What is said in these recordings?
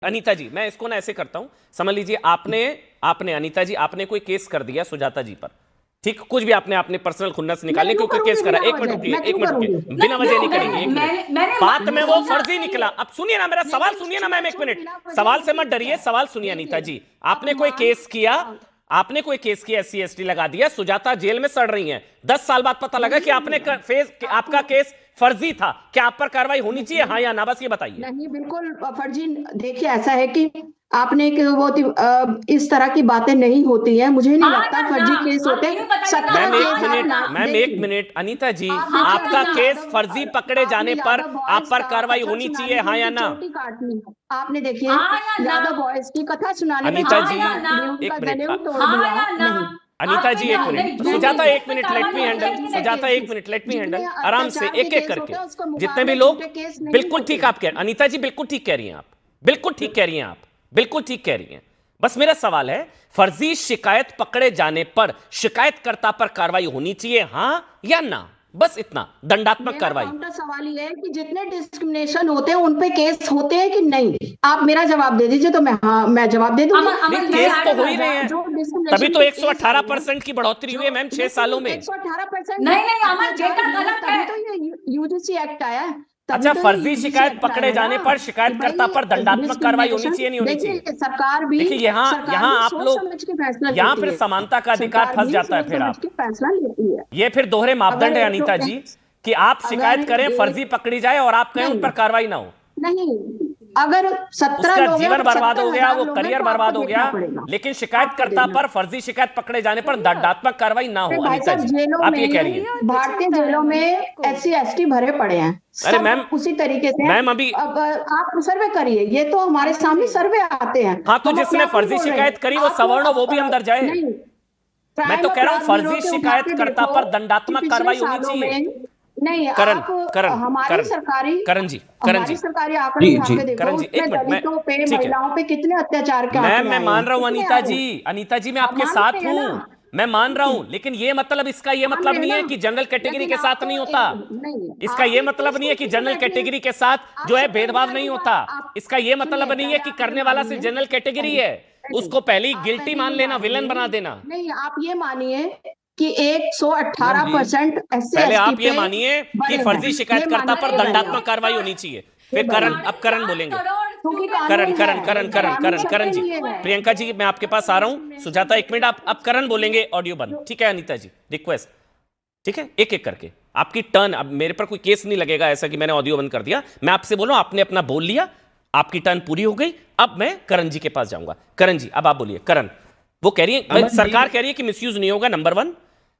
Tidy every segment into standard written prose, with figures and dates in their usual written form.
अनीता जी, मैं इसको ना ऐसे करता हूं, समझ लीजिए आपने आपने अनीता जी आपने कोई केस कर दिया सुजाता जी पर, ठीक, कुछ भी आपने अपने पर्सनल खुन्नस निकालने क्योंकि केस करा। एक मिनट रुकिए, एक मिनट रुकिए, बिना वजह नहीं करेंगे, एक मिनट। बात में वो फर्जी निकला। अब सुनिए ना, मेरा सवाल सुनिए ना मैम, एक मिनट, सवाल से मत डरिए, सवाल सुनिए अनीता जी। आपने कोई केस किया, आपने कोई केस किया, SC ST लगा दिया, सुजाता जेल में सड़ रही हैं, 10 साल बाद पता लगा कि आपने आपका केस फर्जी था, क्या आप पर कार्रवाई होनी चाहिए, हाँ या ना, बस ये बताइए। नहीं, बिल्कुल फर्जी। देखिए, ऐसा है कि आपने वो इस तरह की बातें नहीं होती है, मुझे नहीं लगता फर्जी केस होते हैं। मैम एक मिनट अनीता जी, आपका केस फर्जी पकड़े जाने पर आप पर कार्रवाई होनी चाहिए, हाँ या ना? आपने देखिए यादव बॉयज की कथा सुनाने अनीता जी एक मिनट, अनीता जी एक मिनट, सुजाता एक minute, let me handle, Sujata एक मिनट, लेट मी हैंडल, आराम से एक एक करके, जितने भी लोग, बिल्कुल ठीक आप कह रहे हैं अनीता जी, बिल्कुल ठीक कह रही हैं आप, बिल्कुल ठीक कह रही हैं आप, बिल्कुल ठीक कह रही हैं। बस मेरा सवाल है, फर्जी शिकायत पकड़े जाने पर शिकायतकर्ता पर कार्रवाई होनी चाहिए, हां या ना, बस इतना, दंडात्मक कार्रवाई। सवाल ये है कि जितने डिस्क्रिमिनेशन होते हैं उन पे केस होते हैं कि नहीं, आप मेरा जवाब दे दीजिए तो मैं जवाब दे दूंगी। केस तो हो ही रहे हैं, तभी तो 118% की बढ़ोतरी हुई है मैम 6 सालों में। 118% नहीं, अमन डेटा गलत है, तो ये UGC एक्ट आया है। अच्छा, फर्जी शिकायत पकड़े जाने पर शिकायतकर्ता पर दंडात्मक कार्रवाई होनी चाहिए, नहीं होनी चाहिए? सरकार भी, देखिए यहाँ आप लोग, यहाँ फिर समानता का अधिकार फंस जाता है, फिर आप फैसला लेती है। ये फिर दोहरे मापदंड है अनीता जी, कि आप शिकायत करें, फर्जी पकड़ी जाए और आप कहें उन पर कार्रवाई ना हो। नहीं, अगर 17 उसका जीवन बर्बाद हो गया, वो करियर बर्बाद हो गया, लेकिन शिकायतकर्ता पर फर्जी शिकायत पकड़े जाने पर दंडात्मक कार्रवाई ना हो। अनीता जी आप ये कह रही हैं, भारतीय जेलों में SC ST भरे पड़े हैं। अरे मैम, उसी तरीके से मैम अभी अब आप सर्वे करिए, ये तो हमारे सामने सर्वे आते हैं। हाँ, तो जिसने फर्जी शिकायत करी वो सवर्ण हो, वो भी अंदर जाए। मैं तो कह रहा हूं फर्जी शिकायतकर्ता पर दंडात्मक कार्रवाई होनी चाहिए। नहीं, करण हमारी सरकारी सरकारी आंकड़े जी, उठा के देखो, करण जी एक मिनट, दलितों पे, महिलाओं पे कितने अत्याचार के आंकड़े मैं मान रहा हूं अनीता जी, अनीता जी मैं आपके साथ हूं, मैं मान रहा हूं, लेकिन ये मतलब, इसका ये मतलब नहीं है कि जनरल कैटेगरी के साथ नहीं होता, इसका ये मतलब नहीं है कि जनरल कैटेगरी के साथ जो है भेदभाव नहीं होता, इसका ये मतलब नहीं है कि करने वाला सिर्फ जनरल कैटेगरी है, उसको पहले ही गिल्टी मान लेना, विलन बना देना। नहीं, आप ये मानिए कि 118% पहले आप ये मानिए कि फर्जी शिकायतकर्ता पर दंडात्मक कार्रवाई होनी चाहिए, फिर करण, अब करण बोलेंगे, करण जी, प्रियंका जी मैं आपके पास आ रहा हूं, सुजाता एक मिनट, आप अब करण बोलेंगे, ऑडियो बंद, ठीक है अनीता जी, रिक्वेस्ट, ठीक है, एक एक करके आपकी टर्न। अब मेरे पर कोई केस नहीं लगेगा ऐसा कि मैंने ऑडियो बंद कर दिया, मैं आपसे बोल रहा हूं, आपने अपना बोल लिया, आपकी टर्न पूरी हो गई, अब मैं करण जी के पास जाऊंगा। करण जी अब आप बोलिए। करण, वो कह रही है, सरकार कह रही है कि मिसयूज नहीं होगा, नंबर 1,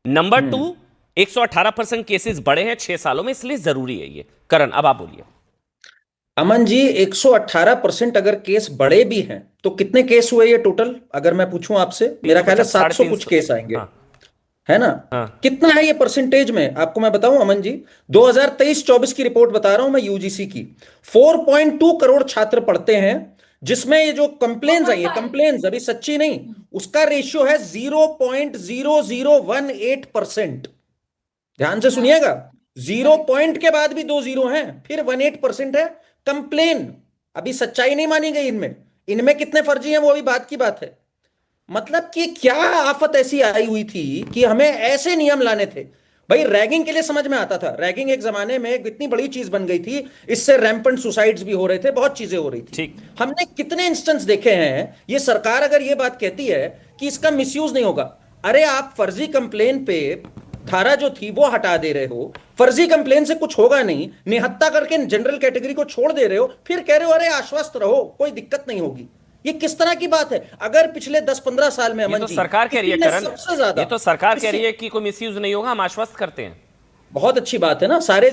नंबर 2, 118% केसेस बढ़े हैं 6 सालों में, इसलिए जरूरी है ये। करण अब आप बोलिए। अमन जी, 118% अगर केस बढ़े भी हैं तो कितने केस हुए ये टोटल, अगर मैं पूछूं आपसे? मेरा ख्याल है 700 कुछ केस आएंगे। हाँ। है ना? हाँ। कितना है ये परसेंटेज में, आपको मैं बताऊं अमन जी, 2023-24 की रिपोर्ट बता रहा हूं मैं, UGC की। 4.2 करोड़ छात्र पढ़ते हैं, जिसमें ये जो कंप्लेन्स आई है, कंप्लेन्स अभी सच्ची नहीं, उसका रेशियो है 0.0018%। ध्यान से सुनिएगा, 0 पॉइंट के बाद भी 2 जीरो हैं, फिर 18% है कंप्लेन। अभी सच्चाई नहीं मानी गई इनमें, इनमें कितने फर्जी हैं वो अभी बात की बात है। मतलब कि क्या आफत ऐसी आई हुई थी कि हमें ऐसे नियम लाने थे। भाई रैगिंग के लिए समझ में आता था, रैगिंग एक जमाने में इतनी बड़ी चीज बन गई थी, इससे रैंपेंट सुसाइड्स भी हो रहे थे, बहुत चीजें हो रही थी। हमने कितने इंस्टेंस देखे हैं। ये सरकार अगर ये बात कहती है कि इसका मिसयूज नहीं होगा, अरे आप फर्जी कंप्लेन पे धारा जो थी वो हटा दे रहे हो, फर्जी कंप्लेन से कुछ होगा नहीं, निहत्ता करके जनरल कैटेगरी को छोड़ दे रहे हो, फिर कह रहे हो अरे आश्वस्त रहो कोई दिक्कत नहीं होगी। ये किस तरह की बात है? अगर पिछले 10-15 साल में अमन जी, सरकार कह रही है करण, सबसे ज्यादा, ये तो सरकार कह रही है कि कोई मिसयूज नहीं होगा, हम आश्वस्त करते हैं। बहुत अच्छी बात है ना, सारे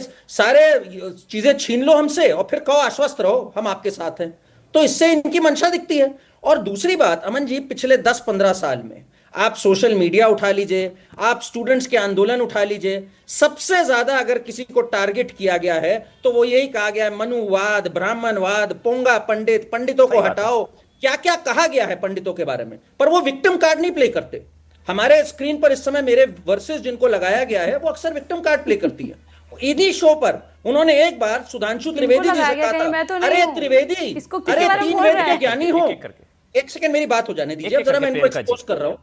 चीजें छीन लो हमसे और फिर कहो आश्वस्त रहो हम आपके साथ हैं, तो इससे इनकी मंशा दिखती है। और दूसरी बात अमन जी, पिछले 10-15 साल में आप सोशल मीडिया उठा लीजिए, आप स्टूडेंट्स के आंदोलन उठा लीजिए, सबसे ज्यादा अगर किसी को टारगेट किया गया है तो वो यही कहा गया है, मनुवाद, ब्राह्मणवाद, पोंगा पंडित, पंडितों को हटाओ, क्या क्या कहा गया है पंडितों के बारे में, पर वो विक्टिम कार्ड नहीं प्ले करते। हमारे स्क्रीन पर इस समय मेरे वर्सेस जिनको लगाया गया है वो अक्सर विक्टिम कार्ड प्ले करती है। ईडी शो पर उन्होंने एक बार सुधांशु त्रिवेदी जी से लगाया गया, कहा कहीं मैं था, तो नहीं अरे हूं। त्रिवेदी, इसको किसी अरे बारे में 3 बोल वेद रहा के है। ज्ञानी हो। एक करके। एक सेकंड मेरी बात हो जाने दीजिए, अब एक जरा करके मैं इनको प्रियंका जी। एक्सपोज कर रहा हूँ।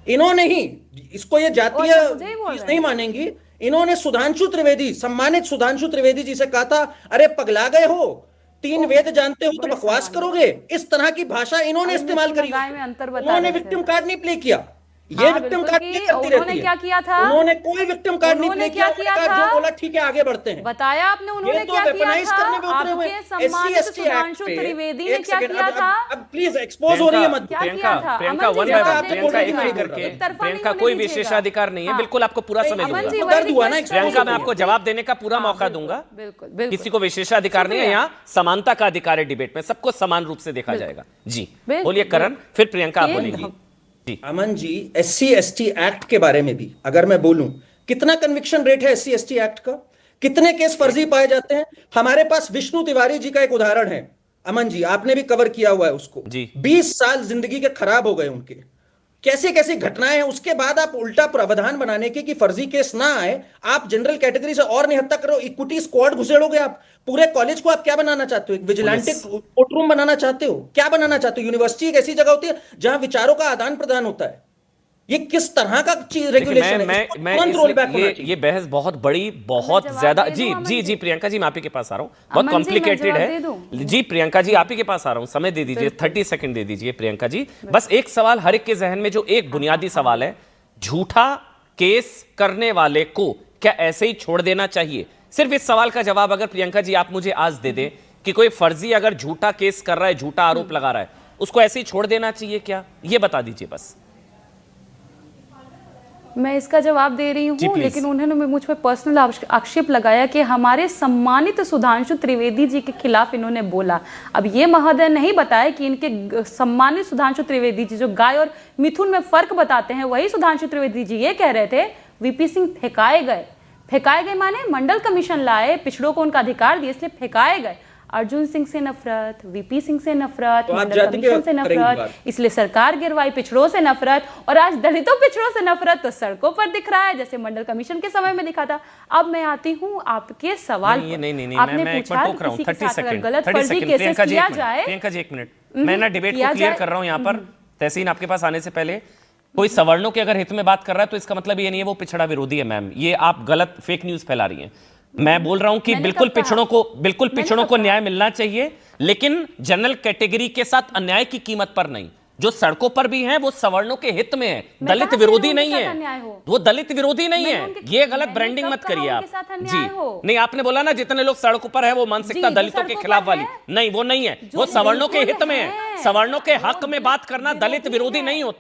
इन्होंने ही इसको ये जातीय अच्छा, मुझे ही बोल चीज रहे नहीं हैं। मानेंगी, इन्होंने सुधांशु त्रिवेदी, सम्मानित सुधांशु त्रिवेदी जी से कहा था, अरे पगला गए हो, 3 वेद जानते हो तो बड़े बकवास सम्मानित। करोगे। इस तरह की भाषा इन्होंने अभी इस्तेमाल मिथुन करी। और गाय में अंतर बता उन्होंने रहे थे। विक्टिम कार्ड नहीं प्ले किया, ये हाँ, विक्टिम बिल्कुल कार्ड कि प्ले करती उन्होंने रहती है। क्या किया था? उन्होंने कोई विक्टिम कार्ड नहीं उन्होंने प्ले किया, क्या किया उन्होंने कहा, था? जो बोला ठीक है आगे बढ़ते हैं। बताया आपने उन्होंने ये तो क्या किया वेपनाइज था? करने में उतरे हुए आपके सम्मानित SC/ST सुधांशु एक्ट पे। त्रिवेदी ने एक क्या सेकंड, किया था? अब प्लीज एक्सपोज हो रही है मत। क्या प्रियंका किया था? प्रियंका अमन जी, वन बाय जवाब वन, दे प्रियंका दीजिएगा। एक एक करके। एक तरफा प्रियंका नहीं कोई होने दीजिएगा। विशेषाधिकार नहीं है, हाँ। बिल्कुल आपको पूरा समय अमन दूंगा। जी, कर दूंगा ना, रिक्वेस्ट प्रियंका मैं करिए। आपको जवाब देने का पूरा हाँ, मौका बिल्कुल, दूंगा। बिल्कुल बिल्कुल। किसी को विशेषाधिकार नहीं है, शुक्रिया। यहाँ समानता का अधिकार है डिबेट में, सबको समान रूप से देखा जाएगा। जी बिल्कुल, बोलिए करण, फिर प्रियंका आप ये बोलेंगी। हम- जी अमन जी, SC/ST एक्ट के बारे में भी अगर मैं बोलूं, कितना कन्विक्शन रेट है SC/ST एक्ट का, कितने केस फर्जी पाए जाते हैं? हमारे पास विष्णु तिवारी जी का एक उदाहरण है, अमन जी आपने भी कवर किया हुआ है उसको। जी। 20 साल जिंदगी के खराब हो गए उनके, कैसे कैसे घटनाएं हैं। उसके बाद आप उल्टा प्रावधान बनाने की कि फर्जी केस ना आए, आप जनरल कैटेगरी से और निहत्ता करो, इक्विटी स्क्वाड घुसेड़ोगे आप। पूरे कॉलेज को आप क्या बनाना चाहते हो? एक विजिलेंटे कोर्ट रूम बनाना चाहते हो? क्या बनाना चाहते हो? यूनिवर्सिटी एक ऐसी जगह होती है जहां विचारों का आदान प्रदान होता है। ये किस तरह का रेगुलेशन है? इसको तुरंत रोल बैक होना चाहिए। ये बहस बहुत बड़ी, बहुत जवाब ज्यादा। दे दूं, जी अमन जी जी? जी प्रियंका जी मैं आप ही के पास आ रहा हूँ, बहुत अमन जी, मैं कॉम्प्लिकेटेड जवाब है। दे दूं? जी प्रियंका जी आप ही के पास आ रहा हूँ, समय दे दीजिए, 30 सेकंड दे दीजिए प्रियंका जी। बस एक सवाल हर एक के जहन में, जो एक बुनियादी सवाल है, झूठा केस करने वाले को क्या ऐसे ही छोड़ देना चाहिए? सिर्फ इस सवाल का जवाब अगर प्रियंका जी आप मुझे आज दे दें कि कोई फर्जी अगर झूठा केस कर रहा है, झूठा आरोप लगा रहा है, उसको ऐसे ही छोड़ देना चाहिए क्या? ये बता दीजिए बस। मैं इसका जवाब दे रही जी, हूँ, प्लीज। लेकिन उन्होंने मुझ पर पर्सनल आक्षेप लगाया कि हमारे सम्मानित सुधांशु त्रिवेदी जी के खिलाफ इन्होंने बोला। अब ये महोदय नहीं बताया कि इनके सम्मानित सुधांशु त्रिवेदी जी जो गाय और मिथुन में फर्क बताते हैं, वही सुधांशु त्रिवेदी जी ये कह रहे थे वीपी सिंह फेंकाए गए माने मंडल कमीशन लाए, पिछड़ों को उनका अधिकार दिए, इसलिए फेंकाए गए। अर्जुन सिंह से नफरत, वीपी सिंह से नफरत, तो आप मंडल जाति के कमीशन से करेंगी नफरत, बात। इसलिए सरकार गिरवाई, पिछड़ों से नफरत, और आज दलितों पिछड़ों से नफरत तो सड़कों पर दिख रहा है, जैसे मंडल कमीशन के समय में दिखा था। अब मैं आती हूँ आपके सवाल नहीं, पर। नहीं, नहीं, नहीं, आपने मैं एक पूछा मिनट कि टोक रहा हूँ, किसी के 30 साथ अगर सेकंड, गलत 30 फर्जी सेकंड, केसेस प्रियंका जी किया एक मिनट, जाए, प्रियंका जी एक मिनट, मैं ना डिबेट किया को क्लियर जाए- कर रहा हूँ यहाँ पर। तहसीन आपके पास आने से पहले, कोई सवर्णों के अगर हित में बात कर रहा है तो इसका मतलब ये नहीं है वो पिछड़ा विरोधी है। मैम ये आप गलत फेक न्यूज फैला रही हैं। मैं बोल रहा हूं कि मैंने बिल्कुल कब कहा? बिल्कुल मैंने पिछड़ों कब को कहा? न्याय मिलना चाहिए, लेकिन जनरल कैटेगरी के साथ अन्याय की कीमत पर नहीं। जो सड़कों पर भी हैं वो सवर्णों के हित में है, मैं दलित कहा विरोधी मैंने नहीं उनके साथ अन्याय है, हो। वो दलित विरोधी नहीं मैंने है। उनके- ये गलत मैंने ब्रांडिंग कब मत कहा करिए उनके आप। साथ अन्याय जी हो? नहीं, आपने बोला ना जितने लोग सड़कों पर है वो मानसिकता जी, जो दलितों के सड़कों खिलाफ पर वाली, है, नहीं वो नहीं है। जो वो सवर्णों के बिल्कुल हित में है, है। सवर्णों के हक में बात करना दलित विरोधी विरोधी है। नहीं होता।